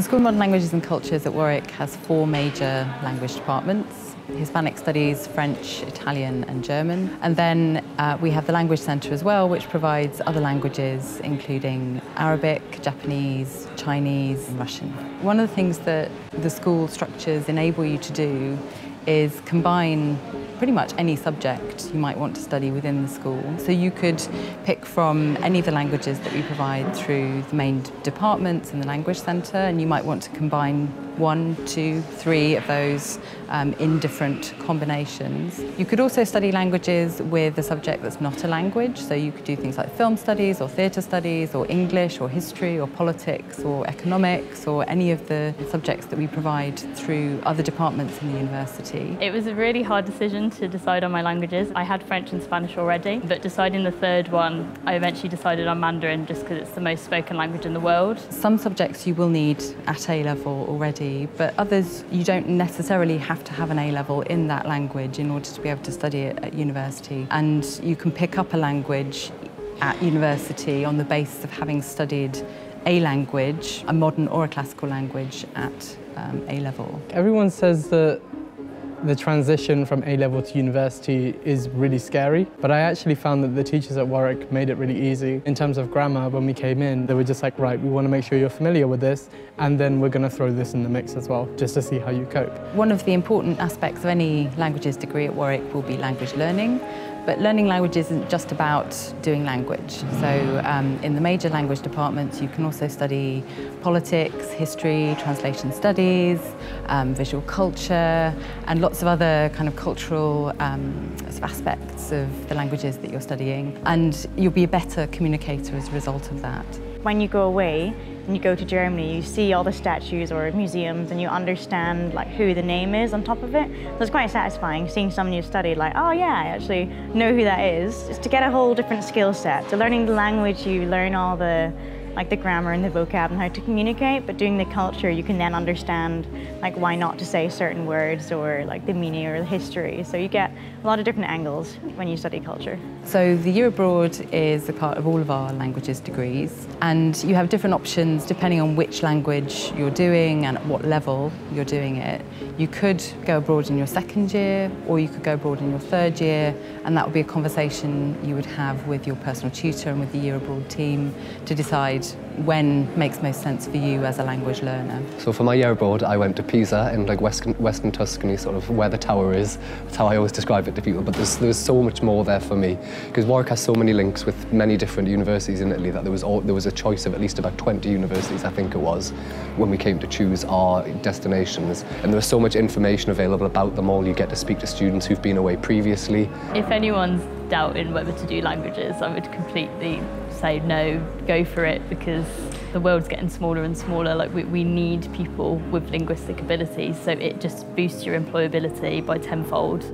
The School of Modern Languages and Cultures at Warwick has 4 major language departments: Hispanic Studies, French, Italian and German. And then we have the Language Centre as well, which provides other languages including Arabic, Japanese, Chinese and Russian. One of the things that the school structures enable you to do is combine pretty much any subject you might want to study within the school. So you could pick from any of the languages that we provide through the main departments in the Language Centre, and you might want to combine 1, 2, 3 of those in different combinations. You could also study languages with a subject that's not a language, so you could do things like film studies or theatre studies or English or history or politics or economics or any of the subjects that we provide through other departments in the university. It was a really hard decision to decide on my languages. I had French and Spanish already, but deciding the third one, I eventually decided on Mandarin just because it's the most spoken language in the world. Some subjects you will need at A-level already, but others you don't necessarily have to have an A-level in that language in order to be able to study it at university. And you can pick up a language at university on the basis of having studied a language, a modern or a classical language, at A-level. Everyone says that the transition from A-level to university is really scary, but I actually found that the teachers at Warwick made it really easy. In terms of grammar, when we came in, they were just like, right, we want to make sure you're familiar with this, and then we're going to throw this in the mix as well, just to see how you cope. One of the important aspects of any languages degree at Warwick will be language learning. But learning language isn't just about doing language. So in the major language departments, you can also study politics, history, translation studies, visual culture, and lots of other kind of cultural sort of aspects of the languages that you're studying. And you'll be a better communicator as a result of that. When you go away and you go to Germany, you see all the statues or museums and you understand like who the name is on top of it. So it's quite satisfying seeing someone you've studied like, oh yeah, I actually know who that is. It's to get a whole different skill set. So learning the language, you learn all the the grammar and the vocab and how to communicate, but doing the culture, you can then understand like why not to say certain words or like the meaning or the history. So you get a lot of different angles when you study culture. So the year abroad is a part of all of our languages degrees, and you have different options depending on which language you're doing and at what level you're doing it. You could go abroad in your second year, or you could go abroad in your third year, and that would be a conversation you would have with your personal tutor and with the year abroad team to decide when makes most sense for you as a language learner. So for my year abroad, I went to Pisa in like Western Tuscany, sort of where the tower is. That's how I always describe it to people, but there's so much more there for me, because Warwick has so many links with many different universities in Italy that there was a choice of at least about 20 universities, I think it was, when we came to choose our destinations. And there was so much information available about them all. You get to speak to students who've been away previously. If anyone's doubting whether to do languages, I would completely say no, go for it, because the world's getting smaller and smaller. Like we need people with linguistic abilities, so it just boosts your employability by tenfold.